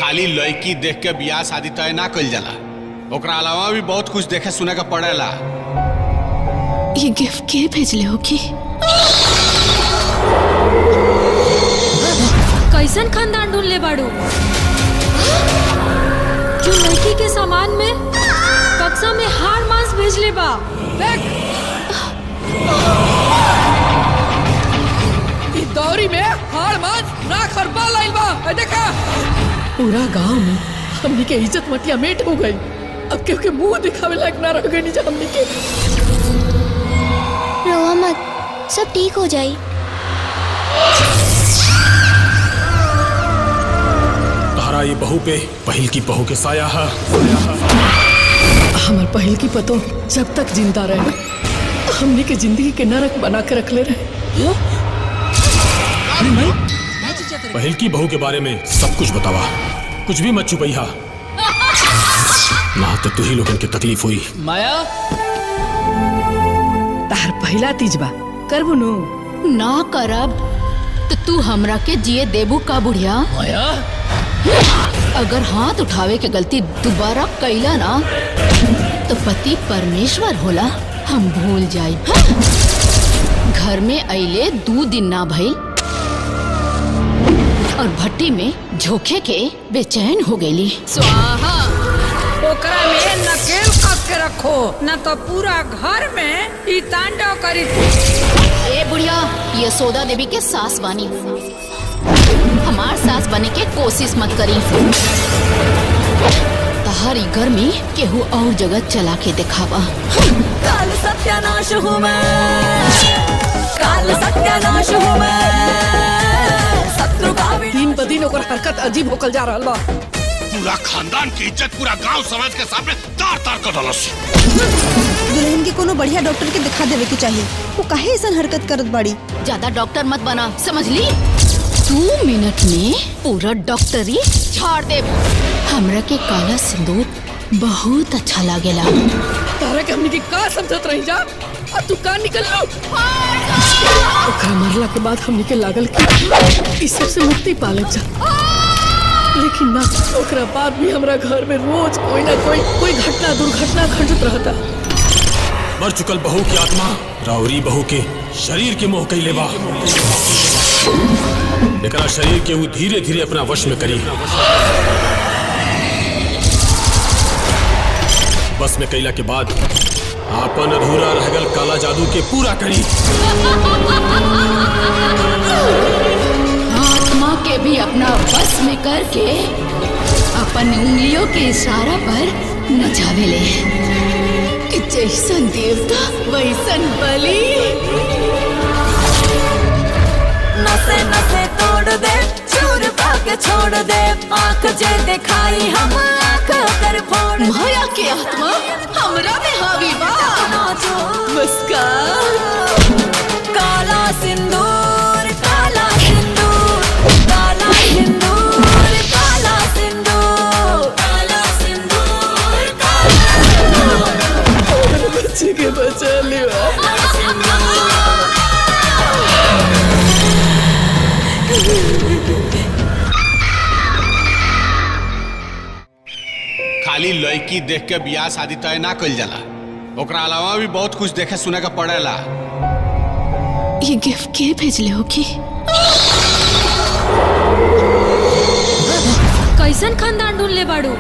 खाली लड़की देख के बियाह शादी तय ना कइल जाला, ओकरा अलावा भी बहुत कुछ देखे सुने का पड़ेला। ये गिफ्ट के भेजले हो की? कैसन खानदान ढूंढ ले बाड़ू जो लड़की के सामान में बक्सा में हार मांस भेज ले बा। इस दौरी में हार मांस राख और बाल आइल बा। देखा पूरा गांव में हमनी के इज्जत मटिया मेट हो गई। अब क्योंकि मुंह दिखावे लायक ना रह गई नीचे हमनी के। रोवा मत, सब ठीक हो जाई। तारा ये बहू पे पहल की बहू के साया है। हमार पहल की पतो जब तक जिंदा रहे हमनी के जिंदगी के नरक बना के रख ले रहे। पहल की बहू के बारे में सब कुछ बतावा, कुछ भी मत छुपैहा, ना तो तू ही लोगन के तकलीफ हुई। माया तार पहला तीजबा करबू नु? ना करब तो तू हमरा के जिए देबू का बुढ़िया? माया अगर हाथ उठावे के गलती दोबारा कैला ना तो पति परमेश्वर होला, हम भूल जाई। घर में अइले 2 दिन ना भइल और भट्टी में झोंके के बेचैन हो गईली। स्वाहा ओकरा में नकेल कस के रखो, न तो पूरा घर में ई तांडव करी। ए बुढ़िया, ये सोदा देवी के सास बानी, हमार सास बने के कोशिश मत करी। तहारी घर में केहू और जगह चला के दिखावा। काल सत्यानाश हूँ मैं, काल सत्यानाश हूँ मैं। शत्रु का दिन ब दिन ओकर हरकत अजीब होकल जा रहल बा। पूरा खानदान की इज्जत पूरा गांव समाज के सामने तार तार कर डालस। दुल्हन के कोनो बढ़िया डॉक्टर के दिखा देवे के चाहिए। वो काहे ऐसा हरकत करत बाड़ी? ज्यादा डॉक्टर मत बना, समझ ली? 2 मिनट में पूरा डॉक्टरी झाड़ दे। हमरा के काला सिंदूर बहुत अच्छा लागेला। तारा के हमनी के का समझत रही जा? अब तू का निकल लो। ओकरा मरला के बाद हमनी के लागल कि इस सब से मुक्ति पाले जा, लेकिन ना, ओकरा बाद भी हमरा घर में रोज कोई ना कोई घटना दुर्घटना घटत रहता। मर चुकल बहू की आत्मा राउरी बहू के शरीर के मोह कैले बा। लेकिन शरीर के वो धीरे धीरे अपना वश में करी। बस में कैला के बाद आपन अधूरा रह गल काला जादू के पूरा करी। आत्मा के भी अपना बस में करके अपन उंगलियों के इशारा पर नचावे ले कि जैसन देवता वैसन बलि। नसे नसे तोड़ दे, चूर पाके छोड़ दे, आँख जे दिखाई हम आँख कर फोड़। माया के आत्मा हमरा में हावी बा। मुस्कान काला सिंदूर, काला सिंदूर, काला सिंदूर, काला सिंदूर, काला सिंदूर, काला बच्चे के बचा लिया। खाली लड़की देख के बियाह शादी तय ना कइल जाला, ओकरा अलावा भी बहुत कुछ देखे सुने का पड़ेला। ये गिफ्ट के भेजले हो की? कैसन खानदान ढूंढ ले बाड़ू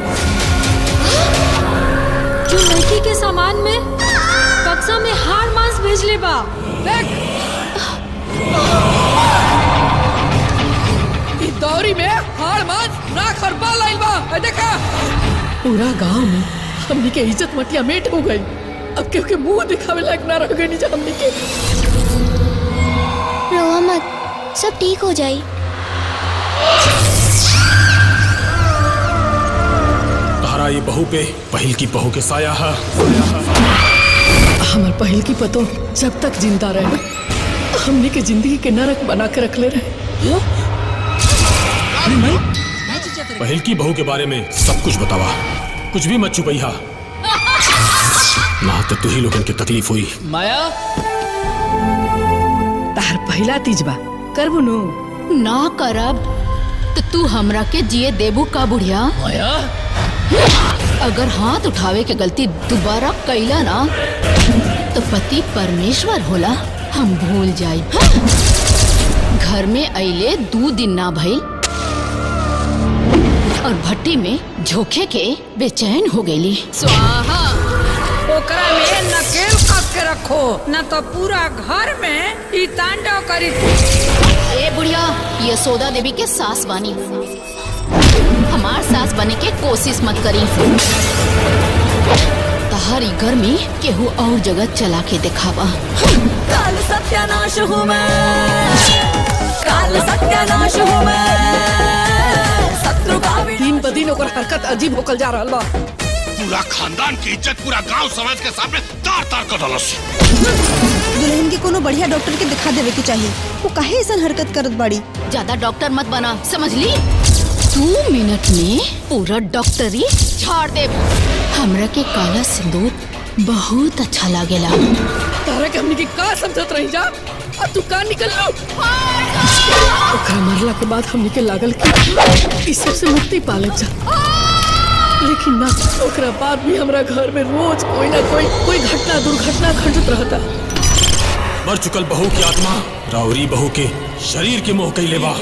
जो लड़की के सामान में बक्सा में हार मांस भेज ले बा। इस दौरी में हार मांस राख और बाल आइल बा। देखा पूरा गांव में हमनी के इज्जत मटिया मेट हो गई। अब क्योंकि मुंह दिखावे लायक ना रह गई नीचे हमनी के। रोवा मत, सब ठीक हो जाई। तारा ये बहू पे पहल की बहू के साया है। हमार पहल की पतो जब तक जिंदा रहे हमनी के जिंदगी के नरक बना के रख ले रहे। पहल की बहू के बारे में सब कुछ बतावा, कुछ भी मत छुपैहा, ना तो तू ही लोगन के तकलीफ हुई। माया तार पहला तीजबा करबू नु? ना करब तो तू हमरा के जिए देबू का बुढ़िया? माया अगर हाथ उठावे के गलती दोबारा कैला ना तो पति परमेश्वर होला, हम भूल जाई। घर में अइले 2 दिन ना भइल और भट्टी में झोंके के बेचैन हो गईली। स्वाहा ओकरा में नकेल कस के रखो, न तो पूरा घर में ई तांडव करी। ए बुढ़िया, ये सोदा देवी के सास बानी, हमार सास बने के कोशिश मत करी। तहारी गर्मी केहू और जगह चला के दिखावा। काल सत्यानाश हूँ मैं, काल सत्यानाश हूँ मैं, शत्रु का दिन ब दिन ओकर हरकत अजीब होकल जा रहल बा। पूरा खानदान की इज्जत पूरा गांव समाज के सामने तार तार कर डालस। दुल्हन के कोनो बढ़िया डॉक्टर के दिखा देवे के चाहिए। वो काहे ऐसन हरकत करत बाड़ी? ज्यादा डॉक्टर मत बना, समझ ली? 2 मिनट में पूरा डॉक्टरी झाड़ दे। हमरा के काला सिंदूर बहुत अच्छा लागेला। तारा के हमनी के का समझत रही जा, अब तू का निकल लो। ओकरा मरला के बाद हमनी के लागल कि इस सब से मुक्ति पाले जा, लेकिन ना, ओकरा बाद भी हमरा घर में रोज कोई ना कोई घटना दुर्घटना घटत रहता। मर चुकल बहू की आत्मा राउरी बहू के शरीर के मोह कैले बा।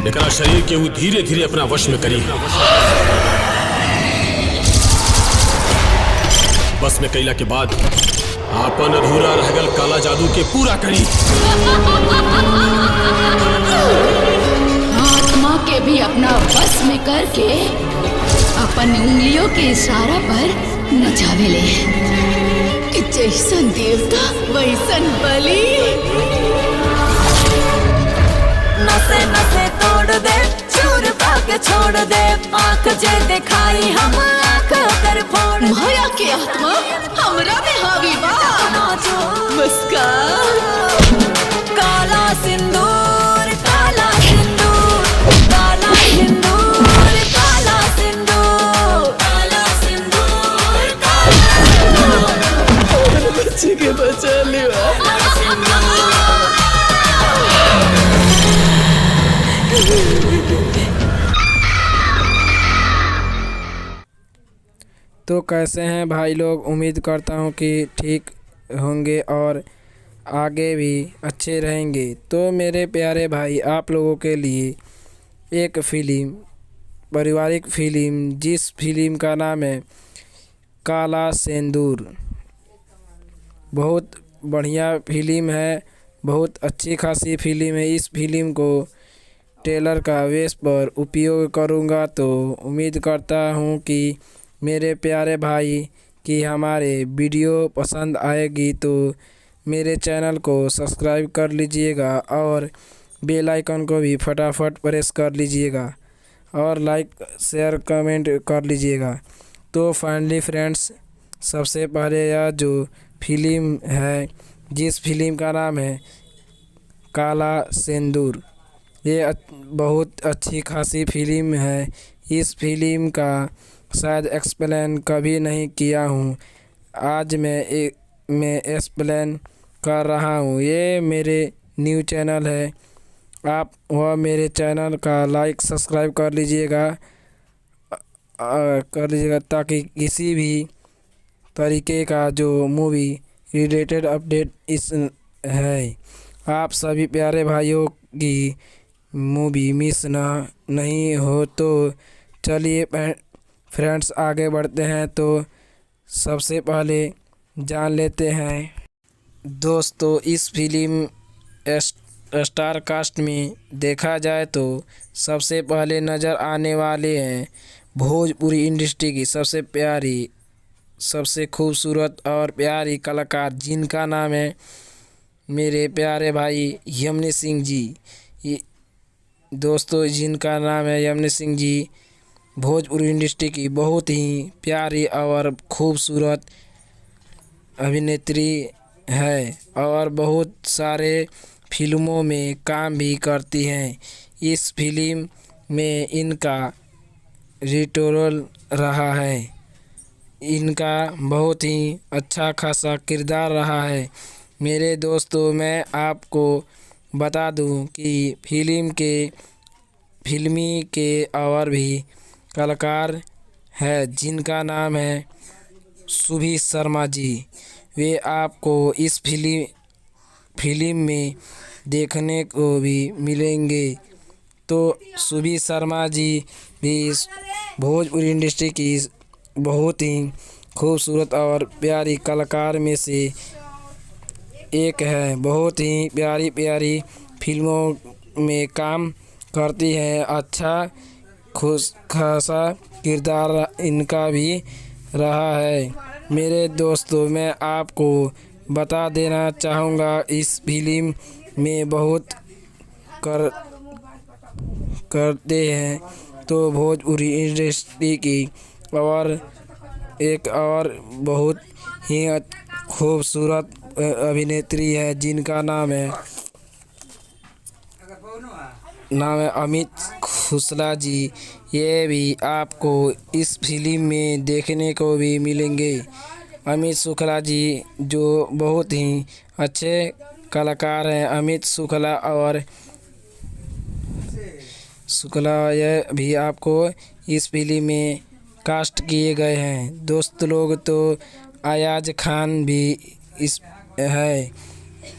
एकरा शरीर के वो धीरे धीरे अपना वश में करी। बस में कैला के बाद आपन अधूरा रह गल काला जादू के पूरा करी। आत्मा के भी अपना बस में करके अपन उंगलियों के इशारा पर नचावेले कि जैसन देवता वैसन बलि। नसे नसे तोड़ दे, चूर पाके छोड़ दे, आँख जे दिखाई हम आँख कर फोड़। माया के आत्मा हमरा में हावी बा। नाचो मुस्कान काला सिंदूर, काला सिंदूर, काला सिंदूर, काला सिंदूर, काला सिंदूर, काला बच्चे के बचा लिया। तो कैसे हैं भाई लोग? उम्मीद करता हूँ कि ठीक होंगे और आगे भी अच्छे रहेंगे। तो मेरे प्यारे भाई, आप लोगों के लिए एक फ़िल्म, पारिवारिक फ़िल्म, जिस फिल्म का नाम है काला सिंदूर। बहुत बढ़िया फिल्म है, बहुत अच्छी खासी फिल्म है। इस फिल्म को ट्रेलर का बेस पर उपयोग करूँगा, तो उम्मीद करता हूँ कि मेरे प्यारे भाई कि हमारे वीडियो पसंद आएगी। तो मेरे चैनल को सब्सक्राइब कर लीजिएगा और बेल आइकन को भी फटाफट प्रेस कर लीजिएगा और लाइक शेयर कमेंट कर लीजिएगा। तो फाइनली फ्रेंड्स, सबसे पहले यह जो फिल्म है, जिस फिल्म का नाम है काला सिंदूर, ये बहुत अच्छी खासी फिल्म है। इस फिल्म का शायद एक्सप्लेन कभी नहीं किया हूँ, आज मैं एक्सप्लेन कर रहा हूँ। ये मेरे न्यू चैनल है, आप वह मेरे चैनल का लाइक सब्सक्राइब कर लीजिएगा ताकि किसी भी तरीके का जो मूवी रिलेटेड अपडेट इस है, आप सभी प्यारे भाइयों की मूवी मिस नहीं हो। तो चलिए फ्रेंड्स, आगे बढ़ते हैं। तो सबसे पहले जान लेते हैं दोस्तों, इस फिल्म स्टार कास्ट में देखा जाए तो सबसे पहले नज़र आने वाले हैं भोजपुरी इंडस्ट्री की सबसे प्यारी, सबसे खूबसूरत और प्यारी कलाकार, जिनका नाम है मेरे प्यारे भाई यमुना सिंह जी। दोस्तों, जिनका नाम है यमुना सिंह जी, भोजपुरी इंडस्ट्री की बहुत ही प्यारी और खूबसूरत अभिनेत्री है और बहुत सारे फिल्मों में काम भी करती हैं। इस फिल्म में इनका रोल रहा है, इनका बहुत ही अच्छा खासा किरदार रहा है। मेरे दोस्तों, मैं आपको बता दूं कि फिल्मी के और भी कलाकार है जिनका नाम है सुभी शर्मा जी। वे आपको इस फिल्म में देखने को भी मिलेंगे। तो सुभी शर्मा जी भी इस भोजपुरी इंडस्ट्री की बहुत ही खूबसूरत और प्यारी कलाकार में से एक है। बहुत ही प्यारी प्यारी फिल्मों में काम करती है। अच्छा खासा किरदार इनका भी रहा है। मेरे दोस्तों, मैं आपको बता देना चाहूँगा इस फिल्म में बहुत करते हैं तो भोजपुरी इंडस्ट्री की और एक और बहुत ही खूबसूरत अभिनेत्री है जिनका नाम है अमित खुसला जी। ये भी आपको इस फिल्म में देखने को भी मिलेंगे। अमित शुक्ला जी जो बहुत ही अच्छे कलाकार हैं। अमित शुक्ला यह भी आपको इस फिल्म में कास्ट किए गए हैं। दोस्त लोग, तो अयाज खान भी इस है।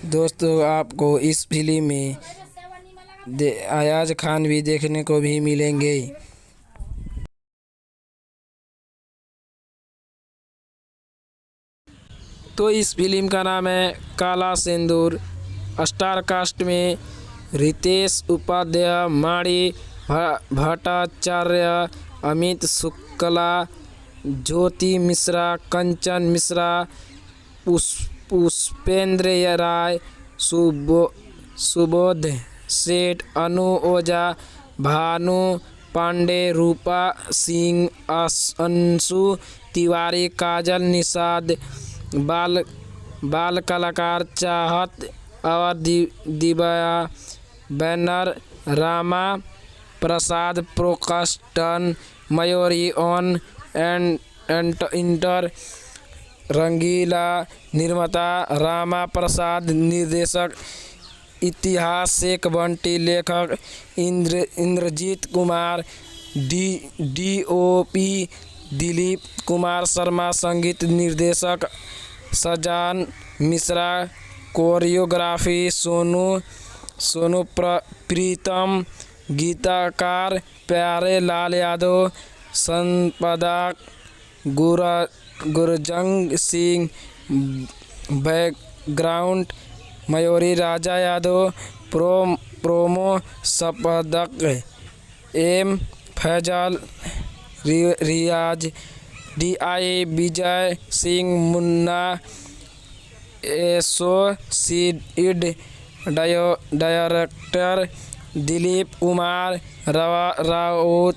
दोस्तों, आपको इस फिल्म में अयाज खान भी देखने को भी मिलेंगे। तो इस फिल्म का नाम है काला सिंदूर। स्टार कास्ट में रितेश उपाध्याय, माड़ी भट्टाचार्य, अमित शुक्ला, ज्योति मिश्रा, कंचन मिश्रा, पुष्पेंद्र राय, सुबोध सेठ, अनु ओझा, भानु पांडे, रूपा सिंह, अंशु तिवारी, काजल निषाद, बाल कलाकार चाहत और Divya banner, Rama Prasad production, Mayuri on and inter, Rangeela निर्माता रामा प्रसाद, निर्देशक इतिहास शेख बंटी, लेखक इंद्रजीत कुमार, DOP दिलीप कुमार शर्मा, संगीत निर्देशक सजान मिश्रा, कोरियोग्राफी सोनू प्रीतम, गीतकार प्यारे लाल यादव, संपादक गुरजंग सिंह, बैकग्राउंड मयूरी राजा यादव, प्रोमो संपादक M Faizal Riyaz, DI Vijay Singh, Munna associate director Dilip Kumar Raut,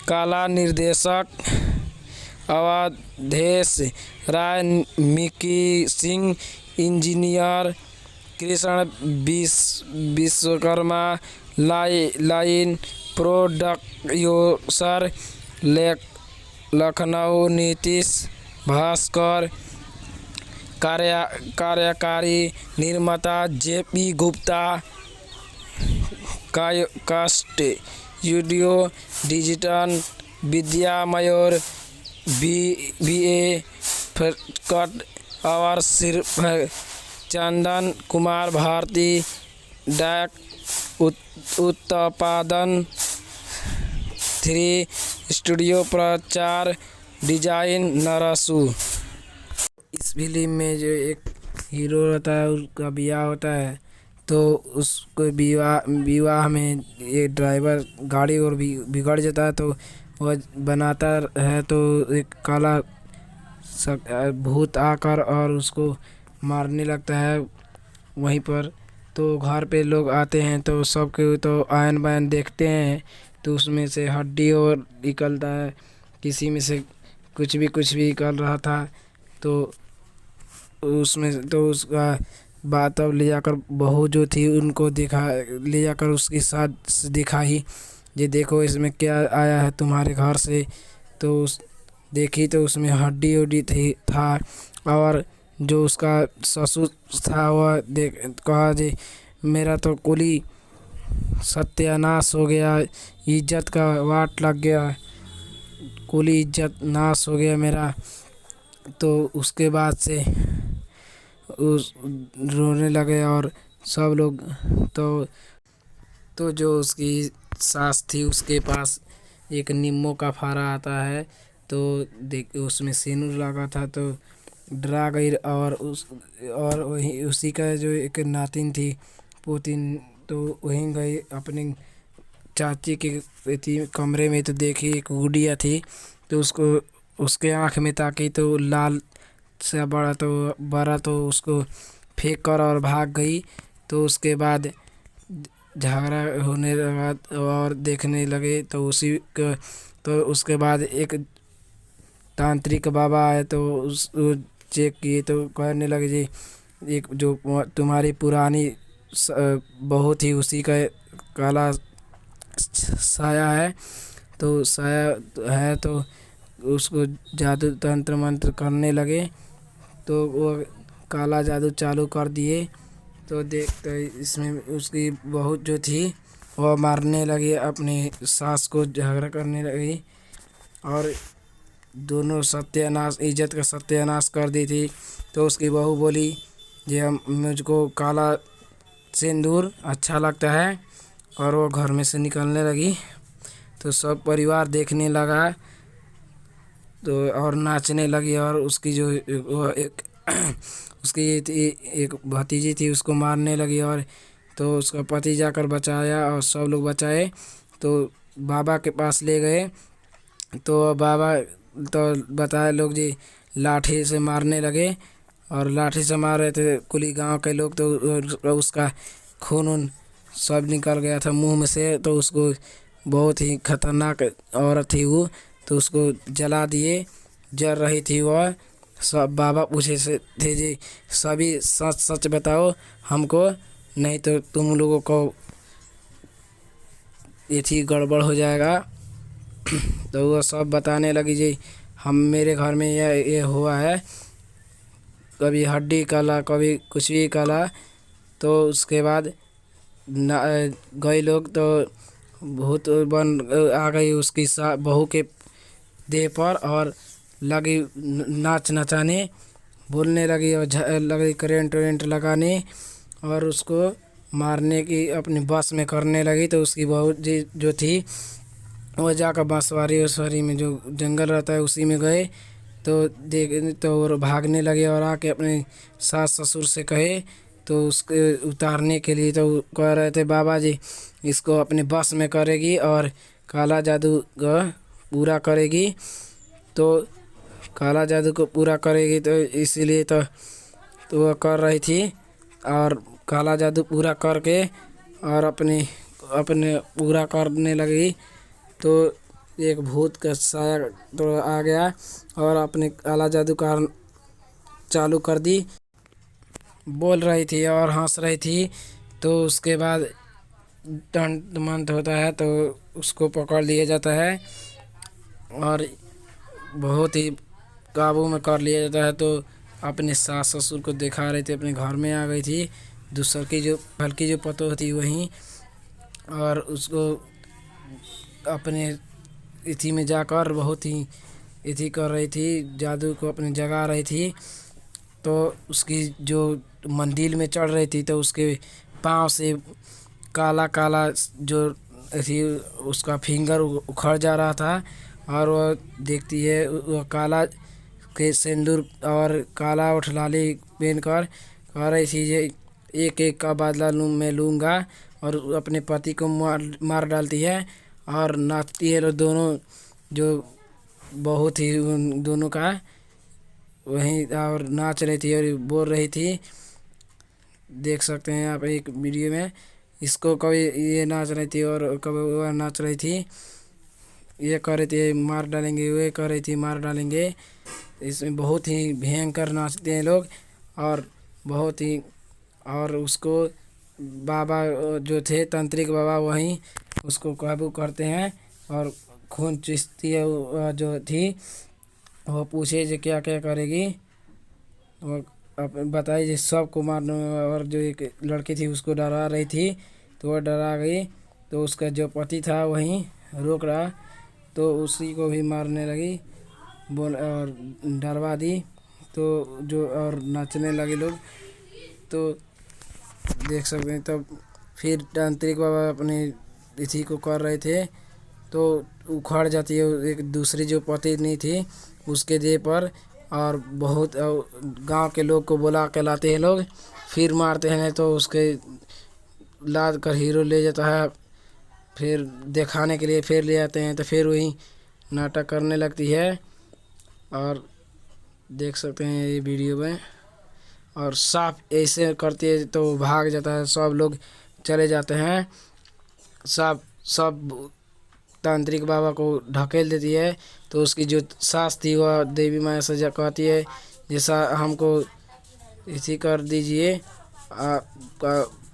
कला निर्देशक Awadhesh Rai, Mickey Singh, engineer Krishna Vishwakarma, line producer Lucknow Nitish Bhaskar, कार्यकारी निर्माता JP Gupta, cast studio digital Vidya Mayur, BA cut और सिर्फ चंदन कुमार भारती, डाक उत्पादन 3 स्टूडियो प्रचार डिजाइन नरसू। इस फिल्म में जो एक हीरो रहता है उसका ब्याह होता है तो उसको विवाह में ये ड्राइवर गाड़ी और भी बिगड़ जाता है तो वह बनाता है तो एक काला भूत आकर और उसको मारने लगता है वहीं पर। तो घर पे लोग आते हैं तो सबके तो आयन बायन देखते हैं तो उसमें से हड्डी और निकलता है, किसी में से कुछ भी निकल रहा था तो उसमें तो उसका बात अब ले जाकर बहू जो थी उनको ले जाकर उसके साथ दिखाई, ये देखो इसमें क्या आया है तुम्हारे घर से। तो देखी तो उसमें हड्डी उड्डी था और जो उसका ससुर था वह कहा जी मेरा तो कुली सत्यानाश हो गया, इज्जत का वाट लग गया, कुली इज्जत नाश हो गया मेरा। तो उसके बाद से उस रोने लगे और सब लोग। तो जो उसकी सास थी उसके पास एक नींबू का फारा आता है, तो देख उसमें सिंदूर लगा था, तो डरा गई और वही उसी का जो एक नातिन थी पोतिन, तो वहीं गई अपने चाची के कमरे में, तो देखी एक गुड़िया थी, तो उसको उसके आँख में ताकी तो लाल से बड़ा तो उसको फेंक कर और भाग गई। तो उसके बाद झगड़ा होने लगा और देखने लगे, तो उसके बाद एक तांत्रिक बाबा आए, तो चेक किए तो कहने लगे जी एक जो तुम्हारी पुरानी बहू थी उसी का काला साया है, तो साया है, तो उसको जादू तंत्र मंत्र करने लगे, तो वो काला जादू चालू कर दिए। तो देखते इसमें उसकी बहू जो थी वो मारने लगी, अपनी सास को झगड़ा करने लगी और दोनों सत्यानाश, इज्जत का सत्यानाश कर दी थी। तो उसकी बहू बोली ये मुझको काला सिंदूर अच्छा लगता है, और वो घर में से निकलने लगी। तो सब परिवार देखने लगा, तो और नाचने लगी, और उसकी जो एक उसकी एक भतीजी थी उसको मारने लगी, और तो उसका पति जाकर बचाया और सब लोग बचाए। तो बाबा के पास ले गए, तो बाबा तो बताए लोग जी लाठी से मारने लगे, और लाठी से मार रहे थे कुली गांव के लोग, तो उसका खून सब निकल गया था मुंह में से। तो उसको बहुत ही खतरनाक औरत थी वो, तो उसको जला दिए, जल रही थी वह। सब बाबा पूछे से थे जी सभी सच सच बताओ हमको, नहीं तो तुम लोगों को ये थी गड़बड़ हो जाएगा। तो वो सब बताने लगी जी हम मेरे घर में ये हुआ है, कभी हड्डी काला कभी कुछ भी काला। तो उसके बाद गए लोग, तो भूत बन आ गई उसकी बहू के देह पर, और लगी नाच नचाने, बोलने लगी और लगी करेंट वेंट लगाने, और उसको मारने की अपनी बस में करने लगी। तो उसकी बहू जी जो थी वो जाकर बांसवारी में जो जंगल रहता है उसी में गए, तो वो भागने लगे और आके अपने सास ससुर से कहे, तो उसके उतारने के लिए तो कह रहे थे बाबा जी इसको अपने बस में करेगी और काला जादू का पूरा करेगी। तो काला जादू को पूरा करेगी, तो इसीलिए तो वो कर रही थी, और काला जादू पूरा करके और अपने पूरा करने लगी। तो एक भूत का साया तो आ गया और अपने काला जादू का चालू कर दी, बोल रही थी और हंस रही थी। तो उसके बाद दंड मंत होता है, तो उसको पकड़ लिया जाता है और बहुत ही काबू में कर लिया जाता है। तो अपने सास ससुर को दिखा रही थी, अपने घर में आ गई थी, दूसर की जो हल्की जो पतोह थी वहीं, और उसको अपने इथी में जाकर बहुत ही इथी कर रही थी, जादू को अपने जगा रही थी। तो उसकी जो मंदिर में चढ़ रही थी, तो उसके पाँव से काला काला जो थी उसका फिंगर उखड़ जा रहा था, और वह देखती है वह काला के सिंदूर और काला उठलाली पहनकर कह रही थी ये एक एक का बदला मैं लूँगा, और अपने पति को मार डालती है और नाचती है। दोनों जो बहुत ही उन दोनों का वहीं और नाच रही थी और बोल रही थी, देख सकते हैं आप एक वीडियो में। इसको कभी ये नाच रही थी और कभी वह नाच रही थी, ये कह रही थी मार डालेंगे, वे कह रही थी मार डालेंगे। इसमें बहुत ही भयंकर नाचते हैं लोग, और बहुत ही, और उसको बाबा जो थे तांत्रिक बाबा वहीं उसको काबू करते हैं, और खून चूसती है जो थी, वो पूछे जो क्या क्या करेगी, वो बताई जी सबको मारने, और जो एक लड़की थी उसको डरा रही थी तो वह डरा गई, तो उसका जो पति था वहीं रोक रहा तो उसी को भी मारने लगी, बोल और डरवा दी। तो जो और नाचने लगे लोग, तो देख सकते हैं। तब फिर तांत्रिक बाबा अपने इसी को कर रहे थे तो उखड़ जाती है एक दूसरी जो पत्नी थी उसके देह पर, और बहुत गांव के लोग को बुला के लाते हैं लोग, फिर मारते हैं तो उसके लाद कर हीरो ले जाता है, फिर दिखाने के लिए फिर ले आते हैं तो फिर वही नाटक करने लगती है। और देख सकते हैं ये वीडियो में, और साफ ऐसे करती है तो भाग जाता है, सब लोग चले जाते हैं, सब तांत्रिक बाबा को ढकेल देती है। तो उसकी जो सास थी वह देवी माया से कहती है जैसा हमको इसी कर दीजिए,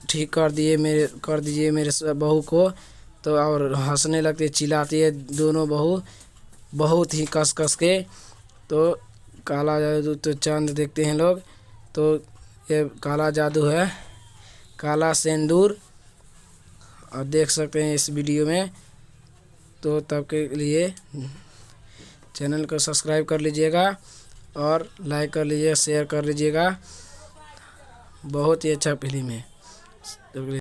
ठीक कर दीजिए मेरे बहू को। तो और हंसने लगती है, चिल्लाती है दोनों बहू बहुत ही कस कस के। तो काला जादू तो चांद देखते हैं लोग, तो ये काला जादू है, काला सिंदूर, और देख सकते हैं इस वीडियो में। तो तब के लिए चैनल को सब्सक्राइब कर लीजिएगा और लाइक कर लीजिएगा, शेयर कर लीजिएगा। बहुत ही अच्छा फिल्म है।